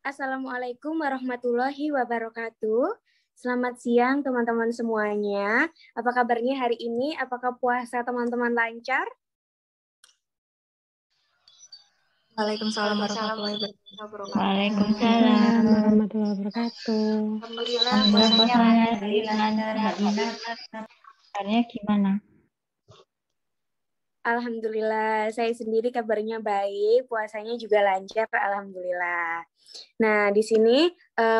Assalamualaikum warahmatullahi wabarakatuh. Selamat siang teman-teman semuanya. Apa kabarnya hari ini? Apakah puasa teman-teman lancar? Waalaikumsalam warahmatullahi wabarakatuh. Waalaikumsalam warahmatullahi wabarakatuh. Alhamdulillah Kabarnya gimana? Alhamdulillah, saya sendiri kabarnya baik, puasanya juga lancar, alhamdulillah. Nah, di sini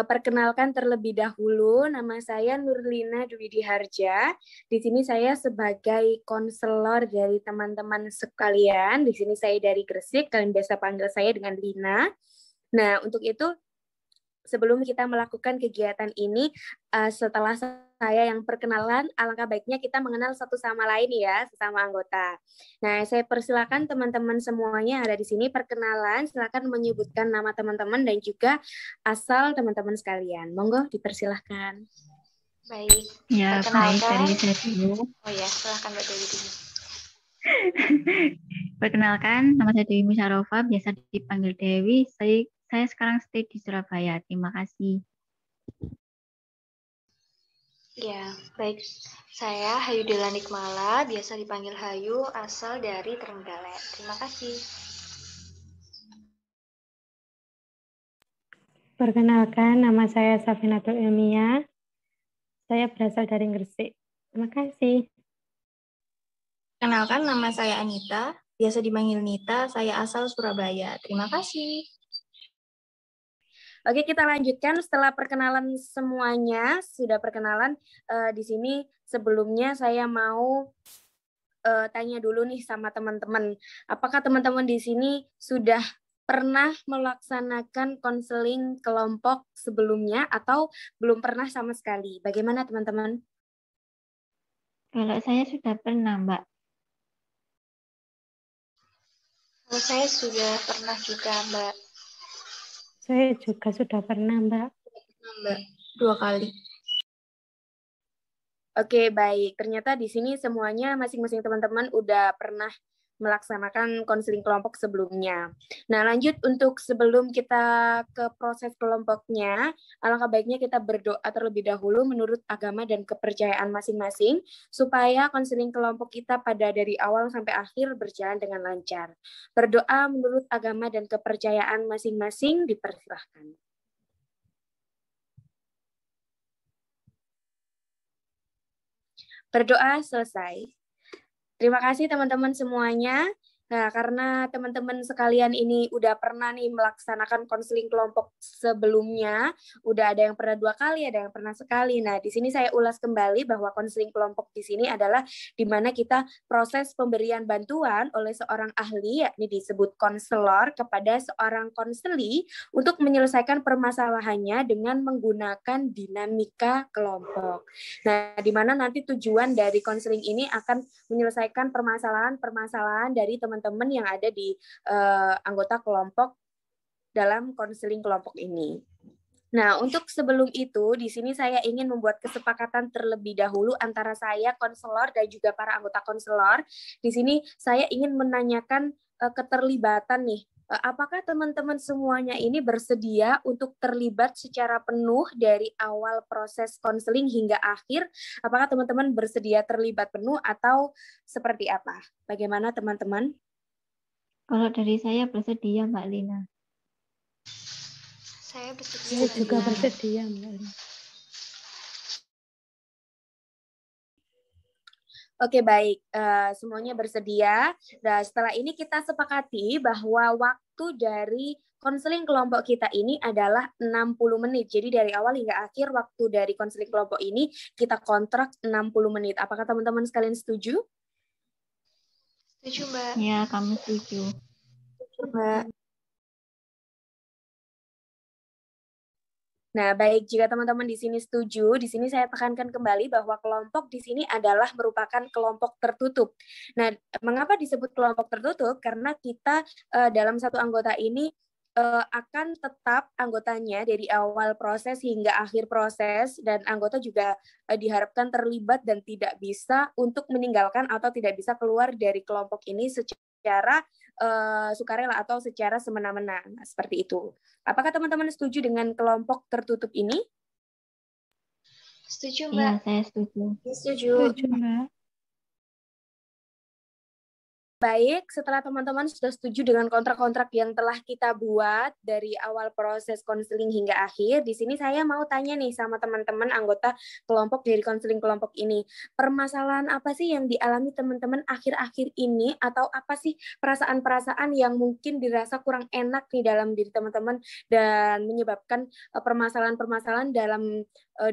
perkenalkan terlebih dahulu, nama saya Nurlina Dwi Diharja. Di sini saya sebagai konselor dari teman-teman sekalian. Di sini saya dari Gresik, kalian biasa panggil saya dengan Lina. Nah, untuk itu sebelum kita melakukan kegiatan ini, setelah saya yang perkenalan, alangkah baiknya kita mengenal satu sama lain ya, sesama anggota. Nah, saya persilakan teman-teman semuanya ada di sini perkenalan, silakan menyebutkan nama teman-teman dan juga asal teman-teman sekalian. Monggo dipersilahkan. Baik. Ya, baik dari saya dulu. Oh ya, silakan Mbak Dewi dulu. Perkenalkan, nama saya Dewi Musyarofa, biasa dipanggil Dewi. Saya sekarang stay di Surabaya. Terima kasih. Ya, baik. Saya Hayu Dela Nikmala, biasa dipanggil Hayu, asal dari Trenggalek. Terima kasih. Perkenalkan, nama saya Safinatul Ilmiah. Saya berasal dari Gresik. Terima kasih. Kenalkan, nama saya Anita, biasa dipanggil Nita, saya asal Surabaya. Terima kasih. Oke, kita lanjutkan setelah perkenalan semuanya. Sudah perkenalan, di sini sebelumnya saya mau tanya dulu nih sama teman-teman. Apakah teman-teman di sini sudah pernah melaksanakan konseling kelompok sebelumnya atau belum pernah sama sekali? Bagaimana teman-teman? Kalau saya sudah pernah, Mbak. Kalau saya sudah pernah juga, Mbak. Saya juga sudah pernah, Mbak. Mbak, 2 kali. Oke, baik. Ternyata di sini semuanya masing-masing teman-teman udah pernah melaksanakan konseling kelompok sebelumnya. Nah, lanjut untuk sebelum kita ke proses kelompoknya, alangkah baiknya kita berdoa terlebih dahulu menurut agama dan kepercayaan masing-masing, supaya konseling kelompok kita pada dari awal sampai akhir berjalan dengan lancar. Berdoa menurut agama dan kepercayaan masing-masing, dipersilahkan. Berdoa selesai. Terima kasih teman-teman semuanya. Nah, karena teman-teman sekalian ini udah pernah nih melaksanakan konseling kelompok sebelumnya, udah ada yang pernah 2 kali, ada yang pernah sekali. Nah, di sini saya ulas kembali bahwa konseling kelompok di sini adalah di mana kita proses pemberian bantuan oleh seorang ahli, yakni disebut konselor, kepada seorang konseli untuk menyelesaikan permasalahannya dengan menggunakan dinamika kelompok. Nah, di mana nanti tujuan dari konseling ini akan menyelesaikan permasalahan-permasalahan dari teman-teman yang ada di anggota kelompok dalam konseling kelompok ini. Nah, untuk sebelum itu, di sini saya ingin membuat kesepakatan terlebih dahulu antara saya, konselor, dan juga para anggota konselor. Di sini saya ingin menanyakan keterlibatan nih. Apakah teman-teman semuanya ini bersedia untuk terlibat secara penuh dari awal proses konseling hingga akhir? Apakah teman-teman bersedia terlibat penuh atau seperti apa? Bagaimana teman-teman? Kalau dari saya bersedia, Mbak Lina. Saya bersedia. Saya juga bersedia, Mbak. Oke, baik. Semuanya bersedia. Nah, setelah ini kita sepakati bahwa waktu dari konseling kelompok kita ini adalah 60 menit. Jadi dari awal hingga akhir waktu dari konseling kelompok ini kita kontrak 60 menit. Apakah teman-teman sekalian setuju? Setuju, Mbak. Ya, kami setuju. Setuju, Mbak. Nah, baik, jika teman-teman di sini setuju, di sini saya tekankan kembali bahwa kelompok di sini adalah merupakan kelompok tertutup. Nah, mengapa disebut kelompok tertutup? Karena kita dalam satu anggota ini akan tetap anggotanya dari awal proses hingga akhir proses, dan anggota juga diharapkan terlibat dan tidak bisa untuk meninggalkan atau tidak bisa keluar dari kelompok ini secara secara sukarela atau secara semena-mena. Nah, seperti itu. Apakah teman-teman setuju dengan kelompok tertutup ini? Setuju, Iya, Mbak. saya setuju. Setuju. Setuju, Mbak. Baik, setelah teman-teman sudah setuju dengan kontrak-kontrak yang telah kita buat dari awal proses konseling hingga akhir, di sini saya mau tanya nih sama teman-teman anggota kelompok dari konseling kelompok ini. Permasalahan apa sih yang dialami teman-teman akhir-akhir ini, atau apa sih perasaan-perasaan yang mungkin dirasa kurang enak nih dalam diri teman-teman dan menyebabkan permasalahan-permasalahan dalam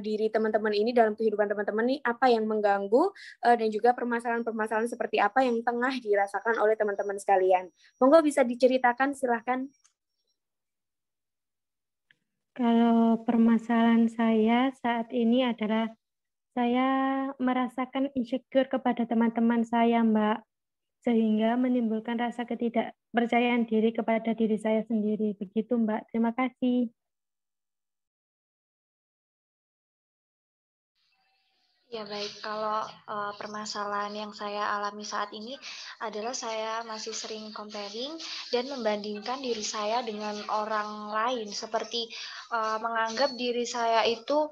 diri teman-teman ini, dalam kehidupan teman-teman ini, apa yang mengganggu dan juga permasalahan-permasalahan seperti apa yang tengah dirasakan oleh teman-teman sekalian. Monggo bisa diceritakan, silahkan. Kalau permasalahan saya saat ini adalah saya merasakan insecure kepada teman-teman saya, Mbak, sehingga menimbulkan rasa ketidakpercayaan diri kepada diri saya sendiri. Begitu, Mbak. Terima kasih. Ya baik, kalau permasalahan yang saya alami saat ini adalah saya masih sering comparing dan membandingkan diri saya dengan orang lain, seperti menganggap diri saya itu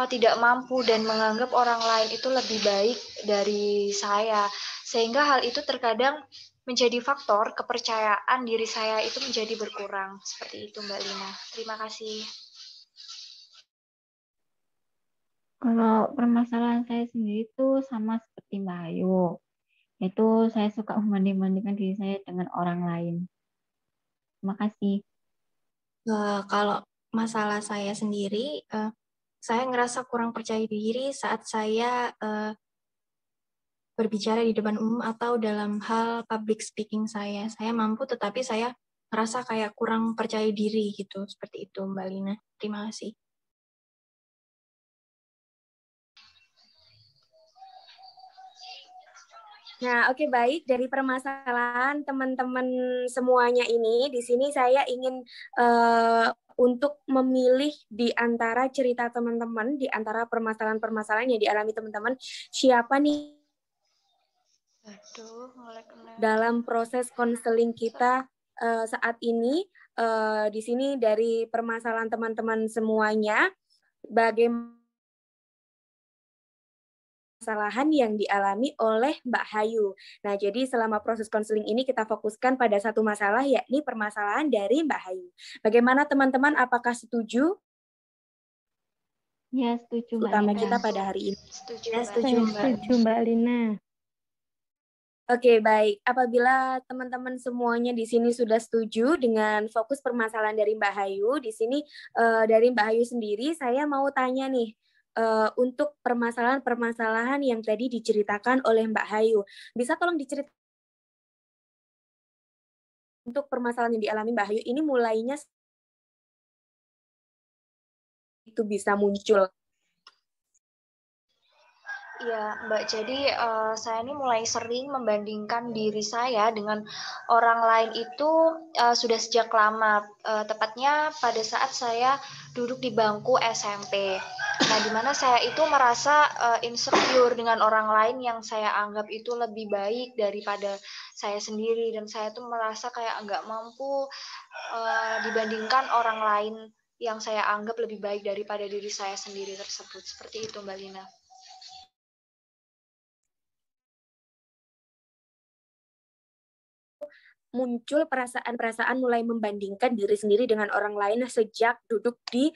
tidak mampu dan menganggap orang lain itu lebih baik dari saya, sehingga hal itu terkadang menjadi faktor kepercayaan diri saya itu menjadi berkurang. Seperti itu, Mbak Lina. Terima kasih. Kalau permasalahan saya sendiri itu sama seperti Mbak Ayu. Itu saya suka membanding-bandingkan diri saya dengan orang lain. Terima kasih. Kalau masalah saya sendiri, saya ngerasa kurang percaya diri saat saya berbicara di depan umum atau dalam hal public speaking saya. Saya mampu, tetapi saya ngerasa kayak kurang percaya diri gitu. Seperti itu, Mbak Lina. Terima kasih. Nah, oke, baik. Dari permasalahan teman-teman semuanya ini, di sini saya ingin untuk memilih di antara cerita teman-teman, di antara permasalahan-permasalahan yang dialami teman-teman, siapa nih Aduh, mulai kena. dalam proses konseling kita saat ini. Di sini dari permasalahan teman-teman semuanya, bagaimana kesalahan yang dialami oleh Mbak Hayu. Nah, jadi selama proses konseling ini kita fokuskan pada satu masalah, yakni permasalahan dari Mbak Hayu. Bagaimana teman-teman, apakah setuju? Ya, setuju Mbak Utama Lina. kita pada hari ini. Setuju, Ya, Mbak. setuju, Saya Mbak. setuju, Mbak Lina. Oke, baik. Apabila teman-teman semuanya di sini sudah setuju dengan fokus permasalahan dari Mbak Hayu, di sini dari Mbak Hayu sendiri, saya mau tanya nih, untuk permasalahan-permasalahan yang tadi diceritakan oleh Mbak Hayu. Bisa tolong diceritakan untuk permasalahan yang dialami Mbak Hayu ini mulainya itu bisa muncul. Iya, Mbak. Jadi saya ini mulai sering membandingkan diri saya dengan orang lain itu sudah sejak lama. Tepatnya pada saat saya duduk di bangku SMP. Nah, di mana saya itu merasa insecure dengan orang lain yang saya anggap itu lebih baik daripada saya sendiri, dan saya tuh merasa kayak nggak mampu dibandingkan orang lain yang saya anggap lebih baik daripada diri saya sendiri tersebut. Seperti itu, Mbak Lina. Muncul perasaan-perasaan mulai membandingkan diri sendiri dengan orang lain sejak duduk di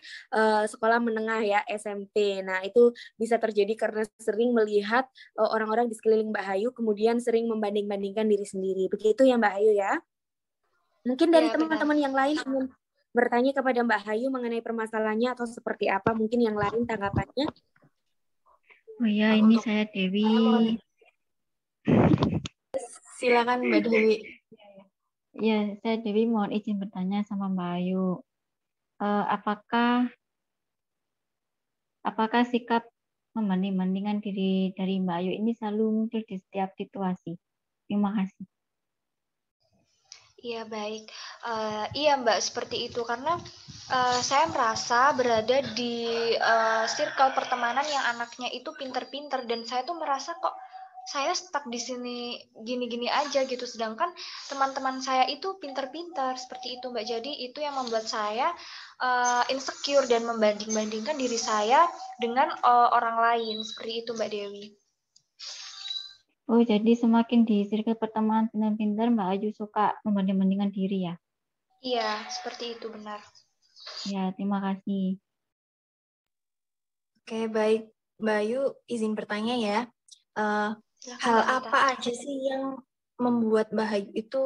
sekolah menengah ya, SMP. Nah, itu bisa terjadi karena sering melihat orang-orang di sekeliling Mbak Hayu, kemudian sering membanding-bandingkan diri sendiri. Begitu ya Mbak Hayu ya? Mungkin dari Ya, teman-teman yang lain ingin bertanya kepada Mbak Hayu mengenai permasalahannya atau seperti apa, mungkin yang lain tanggapannya. Oh iya, ini saya Dewi. Silakan, Mbak Dewi. Ya, saya Dewi mohon izin bertanya sama Mbak Ayu. Apakah sikap membanding-bandingkan diri dari Mbak Ayu ini selalu muncul di setiap situasi? Terima kasih. Iya, baik. Iya, Mbak, seperti itu. Karena saya merasa berada di circle pertemanan yang anaknya itu pinter-pinter, dan saya tuh merasa kok saya stuck di sini gini-gini aja gitu, sedangkan teman-teman saya itu pintar-pintar seperti itu Mbak. Jadi itu yang membuat saya insecure dan membanding-bandingkan diri saya dengan orang lain seperti itu Mbak Dewi. Oh, jadi semakin di circle pertemanan pintar-pintar, Mbak Ayu suka membanding-bandingkan diri ya? Iya, seperti itu benar. Ya, terima kasih. Oke, baik. Mbak Ayu, izin bertanya ya. Silakan, Hal Mbak Anita. apa aja sih yang membuat Mbak Ayu itu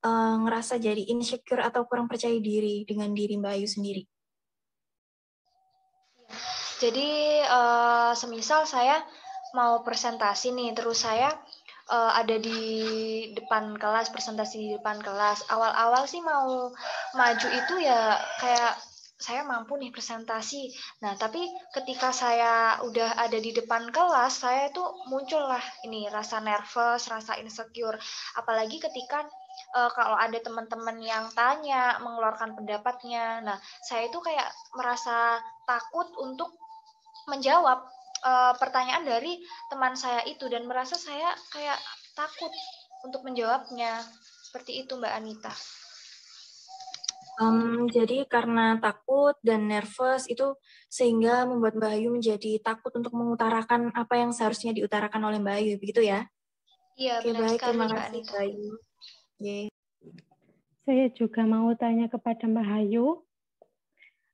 ngerasa jadi insecure atau kurang percaya diri dengan diri Mbak Ayu sendiri? Jadi semisal saya mau presentasi nih, terus saya ada di depan kelas, presentasi di depan kelas. Awal-awal sih mau maju itu ya kayak saya mampu nih presentasi. Nah, tapi ketika saya udah ada di depan kelas, saya tuh muncullah ini rasa nervous, rasa insecure. Apalagi ketika kalau ada teman-teman yang tanya, mengeluarkan pendapatnya. Nah, saya itu kayak merasa takut untuk menjawab pertanyaan dari teman saya itu dan merasa saya kayak takut untuk menjawabnya. Seperti itu Mbak Anita. Jadi karena takut dan nervous itu sehingga membuat Mbak Ayu menjadi takut untuk mengutarakan apa yang seharusnya diutarakan oleh Mbak Ayu, begitu ya? Iya, Oke, benar baik. sekali Terima Mbak kasih, Anita. Mbak Ayu. Oke. Saya juga mau tanya kepada Mbak Ayu,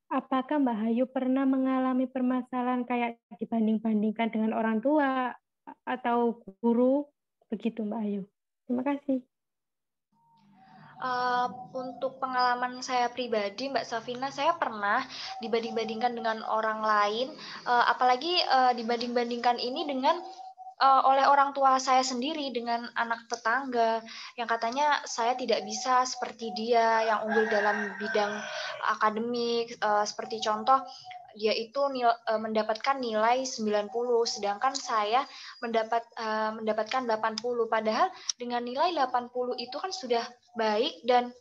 apakah Mbak Ayu pernah mengalami permasalahan kayak dibanding-bandingkan dengan orang tua atau guru? Begitu Mbak Ayu. Terima kasih. Untuk pengalaman saya pribadi, Mbak Safina, saya pernah dibanding-bandingkan dengan orang lain, apalagi dibanding-bandingkan ini dengan oleh orang tua saya sendiri dengan anak tetangga yang katanya saya tidak bisa seperti dia yang unggul dalam bidang akademik, seperti contoh dia itu mendapatkan nilai 90, sedangkan saya mendapatkan 80. Padahal dengan nilai 80 itu kan sudah baik dan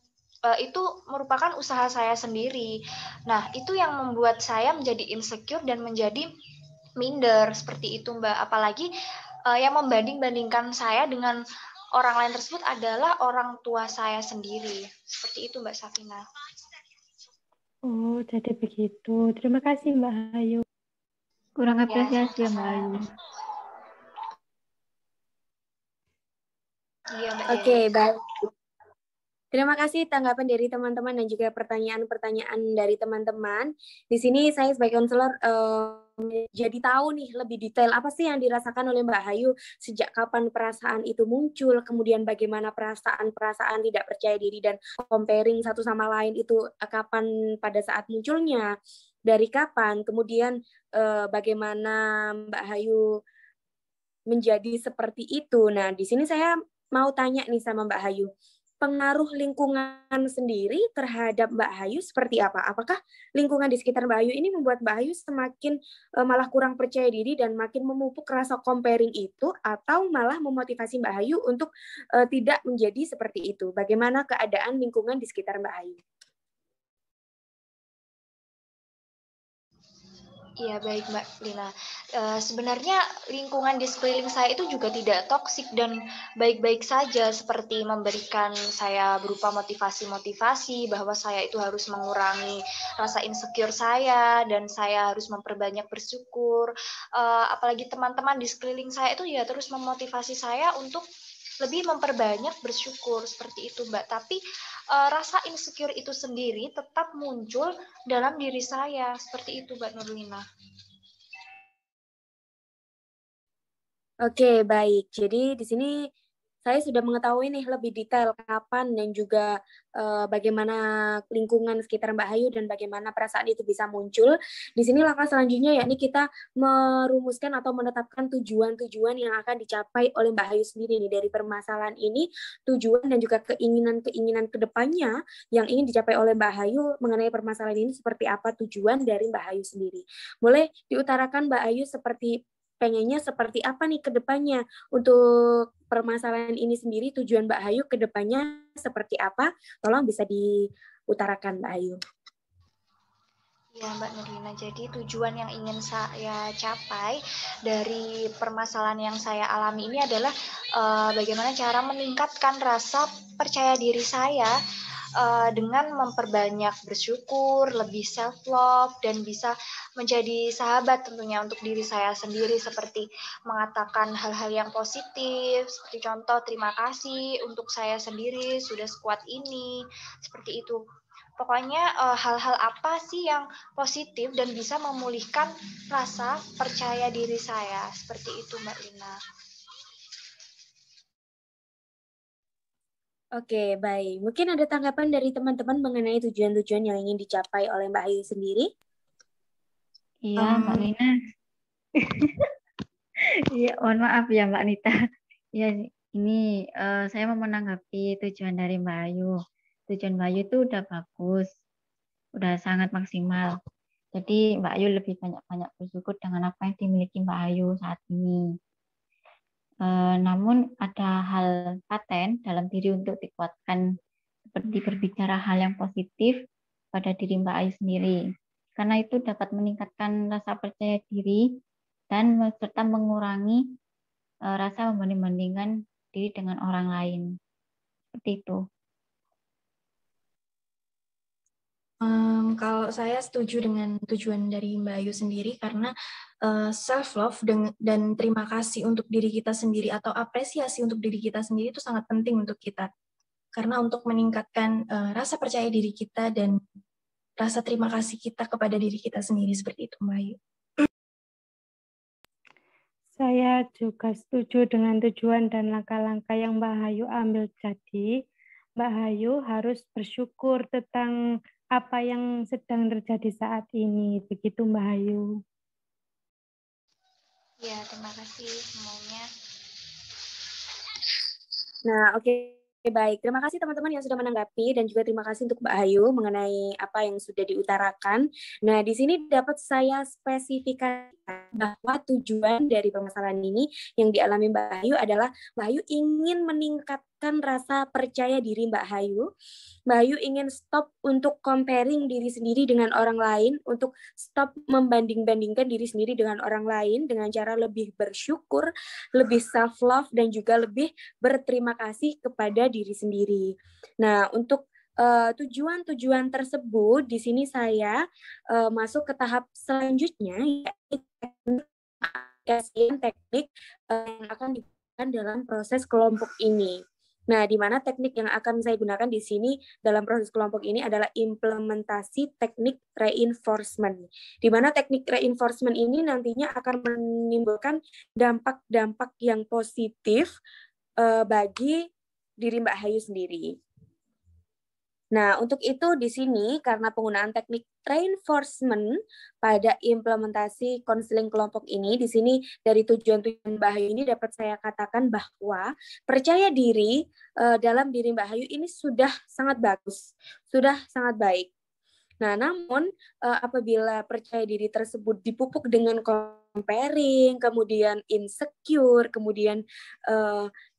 itu merupakan usaha saya sendiri. Nah, itu yang membuat saya menjadi insecure dan menjadi minder seperti itu, Mbak. Apalagi yang membanding-bandingkan saya dengan orang lain tersebut adalah orang tua saya sendiri. Seperti itu, Mbak Safina. Oh, jadi begitu. Terima kasih Mbak Ayu. Kurang Ya, apresiasi ya, Mbak sama-sama. Ayu. Iya, Mbak Oke, Dewi. baik. Terima kasih tanggapan dari teman-teman dan juga pertanyaan-pertanyaan dari teman-teman. Di sini saya sebagai konselor jadi tahu nih lebih detail apa sih yang dirasakan oleh Mbak Ayu, sejak kapan perasaan itu muncul, kemudian bagaimana perasaan-perasaan tidak percaya diri dan comparing satu sama lain itu kapan pada saat munculnya, dari kapan, kemudian bagaimana Mbak Ayu menjadi seperti itu. Nah, di sini saya mau tanya nih sama Mbak Ayu, pengaruh lingkungan sendiri terhadap Mbak Ayu seperti apa? Apakah lingkungan di sekitar Mbak Ayu ini membuat Mbak Ayu semakin malah kurang percaya diri dan makin memupuk rasa comparing itu, atau malah memotivasi Mbak Ayu untuk tidak menjadi seperti itu? Bagaimana keadaan lingkungan di sekitar Mbak Ayu? Iya, baik Mbak Lina. Sebenarnya lingkungan di sekeliling saya itu juga tidak toksik dan baik-baik saja, seperti memberikan saya berupa motivasi-motivasi bahwa saya itu harus mengurangi rasa insecure saya dan saya harus memperbanyak bersyukur. Apalagi teman-teman di sekeliling saya itu ya terus memotivasi saya untuk lebih memperbanyak bersyukur, seperti itu Mbak. Tapi rasa insecure itu sendiri tetap muncul dalam diri saya, seperti itu Mbak Nurlina. Oke, baik. Jadi di sini saya sudah mengetahui nih lebih detail kapan dan juga bagaimana lingkungan sekitar Mbak Ayu dan bagaimana perasaan itu bisa muncul. Di sini langkah selanjutnya yakni kita merumuskan atau menetapkan tujuan-tujuan yang akan dicapai oleh Mbak Ayu sendiri nih dari permasalahan ini, tujuan dan juga keinginan-keinginan ke depannya yang ingin dicapai oleh Mbak Ayu mengenai permasalahan ini, seperti apa tujuan dari Mbak Ayu sendiri. Boleh diutarakan Mbak Ayu seperti pengennya seperti apa nih ke depannya untuk permasalahan ini sendiri, tujuan Mbak Ayu ke depannya seperti apa? Tolong bisa diutarakan Mbak Ayu. Ya, Mbak Nurlina. Jadi tujuan yang ingin saya capai dari permasalahan yang saya alami ini adalah bagaimana cara meningkatkan rasa percaya diri saya dengan memperbanyak bersyukur, lebih self love dan bisa menjadi sahabat tentunya untuk diri saya sendiri seperti mengatakan hal-hal yang positif, seperti contoh terima kasih untuk saya sendiri sudah sekuat ini, seperti itu. Pokoknya hal-hal apa sih yang positif dan bisa memulihkan rasa percaya diri saya. Seperti itu, Mbak Lina. Oke, baik. Mungkin ada tanggapan dari teman-teman mengenai tujuan-tujuan yang ingin dicapai oleh Mbak Ayu sendiri? Iya, Mbak Lina. Iya, mohon maaf ya Mbak Nita. Ya, ini saya mau menanggapi tujuan dari Mbak Ayu. Tujuan Mbak Ayu itu udah bagus, udah sangat maksimal. Jadi Mbak Ayu lebih banyak-banyak bersyukur dengan apa yang dimiliki Mbak Ayu saat ini. Namun ada hal paten dalam diri untuk dikuatkan seperti berbicara hal yang positif pada diri Mbak Ayu sendiri. Karena itu dapat meningkatkan rasa percaya diri dan serta mengurangi rasa membanding-bandingkan diri dengan orang lain. Seperti itu. Kalau saya setuju dengan tujuan dari Mbak Ayu sendiri karena self love dan terima kasih untuk diri kita sendiri atau apresiasi untuk diri kita sendiri itu sangat penting untuk kita. Karena untuk meningkatkan rasa percaya diri kita dan rasa terima kasih kita kepada diri kita sendiri seperti itu, Mbak Ayu. Saya juga setuju dengan tujuan dan langkah-langkah yang Mbak Ayu ambil tadi. Mbak Ayu harus bersyukur tentang apa yang sedang terjadi saat ini. Begitu Mbak Ayu. Ya, terima kasih semuanya. Nah, oke. Baik, terima kasih teman-teman yang sudah menanggapi dan juga terima kasih untuk Mbak Ayu mengenai apa yang sudah diutarakan. Nah, di sini dapat saya spesifikasi bahwa tujuan dari permasalahan ini yang dialami Mbak Ayu adalah Mbak Ayu ingin meningkatkan rasa percaya diri Mbak Ayu. Mbak Ayu ingin stop untuk comparing diri sendiri dengan orang lain, untuk stop membanding-bandingkan diri sendiri dengan orang lain dengan cara lebih bersyukur, lebih self-love, dan juga lebih berterima kasih kepada diri sendiri. Nah, untuk tujuan-tujuan tersebut, di sini saya masuk ke tahap selanjutnya, yaitu teknik yang akan digunakan dalam proses kelompok ini. Nah, di mana teknik yang akan saya gunakan di sini dalam proses kelompok ini adalah implementasi teknik reinforcement. Di mana teknik reinforcement ini nantinya akan menimbulkan dampak-dampak yang positif bagi diri Mbak Ayu sendiri. Nah, untuk itu di sini karena penggunaan teknik reinforcement pada implementasi konseling kelompok ini, di sini dari tujuan-tujuan Mbak Ayu ini dapat saya katakan bahwa percaya diri dalam diri Mbak Ayu ini sudah sangat bagus, sudah sangat baik. Nah, namun apabila percaya diri tersebut dipupuk dengan comparing, kemudian insecure, kemudian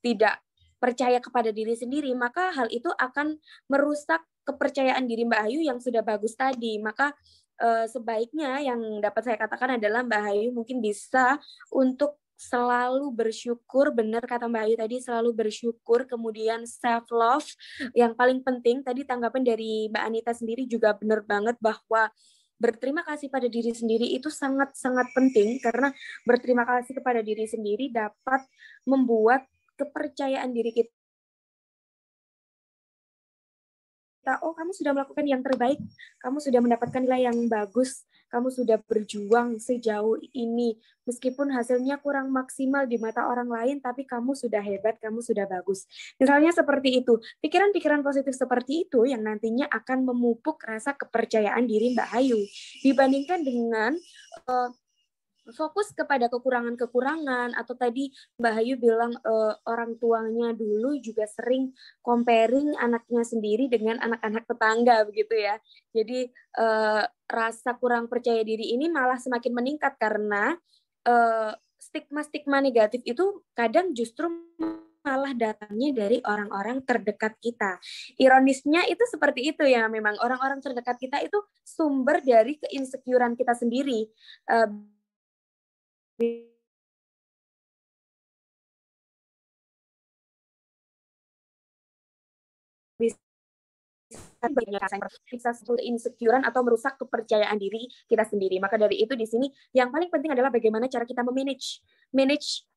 tidak percaya kepada diri sendiri, maka hal itu akan merusak kepercayaan diri Mbak Ayu yang sudah bagus tadi. Maka sebaiknya yang dapat saya katakan adalah Mbak Ayu mungkin bisa untuk selalu bersyukur, benar kata Mbak Ayu tadi, selalu bersyukur, kemudian self love. Yang paling penting tadi tanggapan dari Mbak Anita sendiri juga benar banget bahwa berterima kasih pada diri sendiri itu sangat-sangat penting karena berterima kasih kepada diri sendiri dapat membuat kepercayaan diri kita, oh kamu sudah melakukan yang terbaik, kamu sudah mendapatkan nilai yang bagus, kamu sudah berjuang sejauh ini, meskipun hasilnya kurang maksimal di mata orang lain, tapi kamu sudah hebat, kamu sudah bagus. Misalnya seperti itu, pikiran-pikiran positif seperti itu yang nantinya akan memupuk rasa kepercayaan diri Mbak Ayu, dibandingkan dengan fokus kepada kekurangan-kekurangan, atau tadi Mbak Ayu bilang orang tuanya dulu juga sering comparing anaknya sendiri dengan anak-anak tetangga begitu ya. Jadi rasa kurang percaya diri ini malah semakin meningkat karena stigma-stigma negatif itu kadang justru malah datangnya dari orang-orang terdekat kita. Ironisnya itu seperti itu ya, memang orang-orang terdekat kita itu sumber dari keinsecurean kita sendiri. Bisa sebut insecurean atau merusak kepercayaan diri kita sendiri. Maka dari itu di sini yang paling penting adalah bagaimana cara kita memanage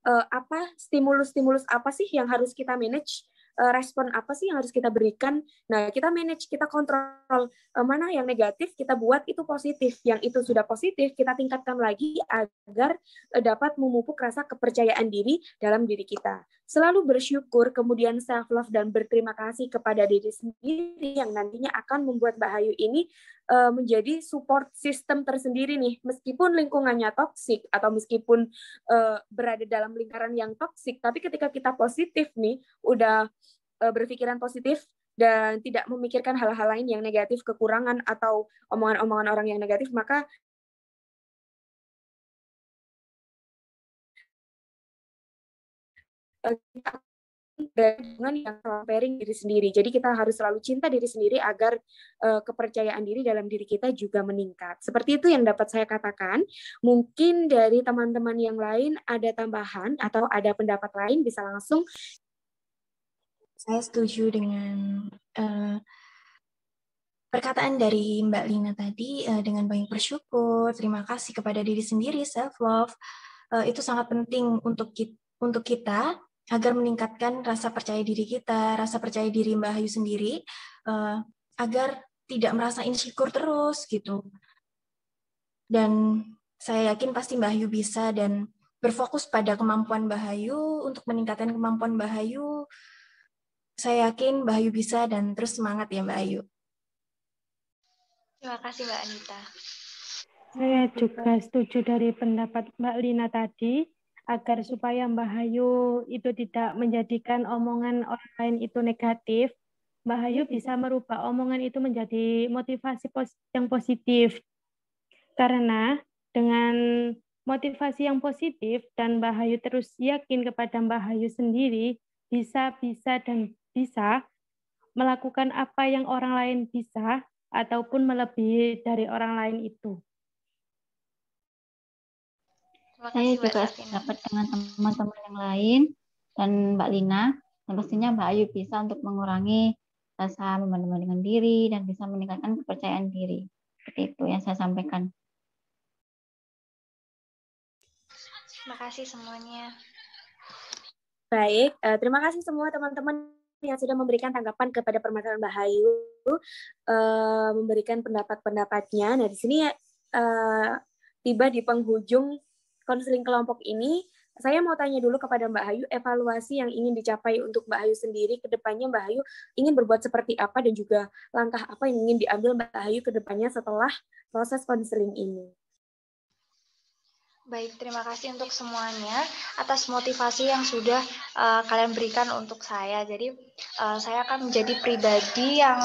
apa stimulus apa sih yang harus kita manage, respon apa sih yang harus kita berikan. Nah, kita manage, kita kontrol mana yang negatif, kita buat itu positif. Yang itu sudah positif, kita tingkatkan lagi agar dapat memupuk rasa kepercayaan diri dalam diri kita. Selalu bersyukur, kemudian self-love dan berterima kasih kepada diri sendiri yang nantinya akan membuat Mbak Hayu ini menjadi support system tersendiri nih. Meskipun lingkungannya toksik atau meskipun berada dalam lingkaran yang toksik, tapi ketika kita positif nih, udah berpikiran positif dan tidak memikirkan hal-hal lain yang negatif, kekurangan atau omongan-omongan orang yang negatif, maka kita dengan yang comparing diri sendiri. Jadi kita harus selalu cinta diri sendiri agar kepercayaan diri dalam diri kita juga meningkat. Seperti itu yang dapat saya katakan. Mungkin dari teman-teman yang lain ada tambahan atau ada pendapat lain, bisa langsung. Saya setuju dengan perkataan dari Mbak Lina tadi, dengan banyak bersyukur, terima kasih kepada diri sendiri, self-love, itu sangat penting untuk kita agar meningkatkan rasa percaya diri kita, rasa percaya diri Mbak Hayu sendiri, agar tidak merasa insecure terus gitu. Dan saya yakin pasti Mbak Hayu bisa, dan berfokus pada kemampuan Mbak Hayu untuk meningkatkan kemampuan Mbak Hayu. Saya yakin Mbak Hayu bisa, dan terus semangat ya Mbak Hayu. Terima kasih Mbak Anita. Saya juga setuju dari pendapat Mbak Lina tadi, agar supaya Mbak Hayu itu tidak menjadikan omongan orang lain itu negatif, Mbak Hayu bisa merubah omongan itu menjadi motivasi yang positif. Karena dengan motivasi yang positif dan Mbak Hayu terus yakin kepada Mbak Hayu sendiri, bisa melakukan apa yang orang lain bisa, ataupun melebihi dari orang lain itu. Saya juga dapat dengan teman-teman yang lain dan Mbak Lina, dan pastinya Mbak Ayu bisa untuk mengurangi rasa membanding-bandingkan diri dan bisa meningkatkan kepercayaan diri. Seperti itu yang saya sampaikan. Terima kasih semuanya. Baik, terima kasih semua teman-teman yang sudah memberikan tanggapan kepada permasalahan Mbak Hayu, memberikan pendapat-pendapatnya. Nah, di sini tiba di penghujung konseling kelompok ini. Saya mau tanya dulu kepada Mbak Hayu, evaluasi yang ingin dicapai untuk Mbak Hayu sendiri ke depannya. Mbak Hayu ingin berbuat seperti apa dan juga langkah apa yang ingin diambil Mbak Hayu ke depannya setelah proses konseling ini. Baik, terima kasih untuk semuanya atas motivasi yang sudah kalian berikan untuk saya. Jadi saya akan menjadi pribadi yang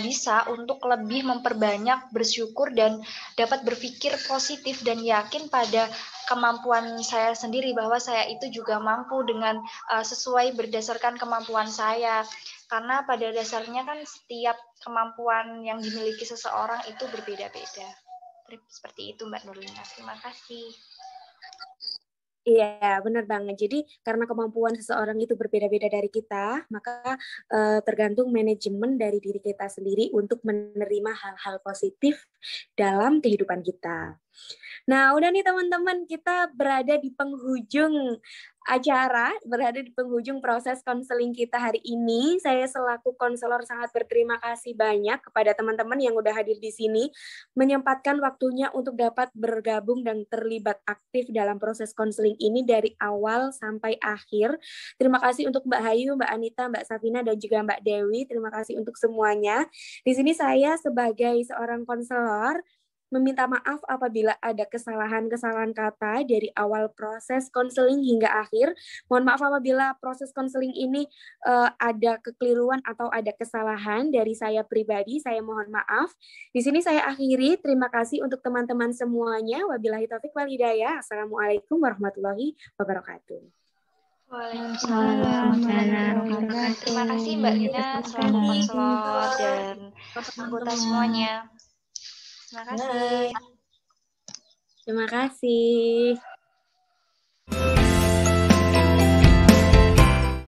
bisa untuk lebih memperbanyak bersyukur dan dapat berpikir positif dan yakin pada kemampuan saya sendiri, bahwa saya itu juga mampu dengan sesuai berdasarkan kemampuan saya. Karena pada dasarnya kan setiap kemampuan yang dimiliki seseorang itu berbeda-beda. Seperti itu Mbak Nurlina. Terima kasih. Iya, benar banget. Jadi karena kemampuan seseorang itu berbeda-beda dari kita, maka tergantung manajemen dari diri kita sendiri untuk menerima hal-hal positif dalam kehidupan kita. Nah, udah nih teman-teman, kita berada di penghujung acara, berada di penghujung proses konseling kita hari ini. Saya selaku konselor sangat berterima kasih banyak kepada teman-teman yang udah hadir di sini, menyempatkan waktunya untuk dapat bergabung dan terlibat aktif dalam proses konseling ini dari awal sampai akhir. Terima kasih untuk Mbak Hayu, Mbak Anita, Mbak Safina, dan juga Mbak Dewi. Terima kasih untuk semuanya. Di sini saya sebagai seorang konselor meminta maaf apabila ada kesalahan-kesalahan kata dari awal proses konseling hingga akhir. Mohon maaf apabila proses konseling ini ada kekeliruan atau ada kesalahan dari saya pribadi, saya mohon maaf. Di sini saya akhiri, terima kasih untuk teman-teman semuanya. Wabillahi taufik wal hidayah. Assalamualaikum warahmatullahi wabarakatuh. Waalaikumsalam. Terima kasih Mbak Lina selaku konselor dan anggota semuanya. Terima kasih. Terima kasih.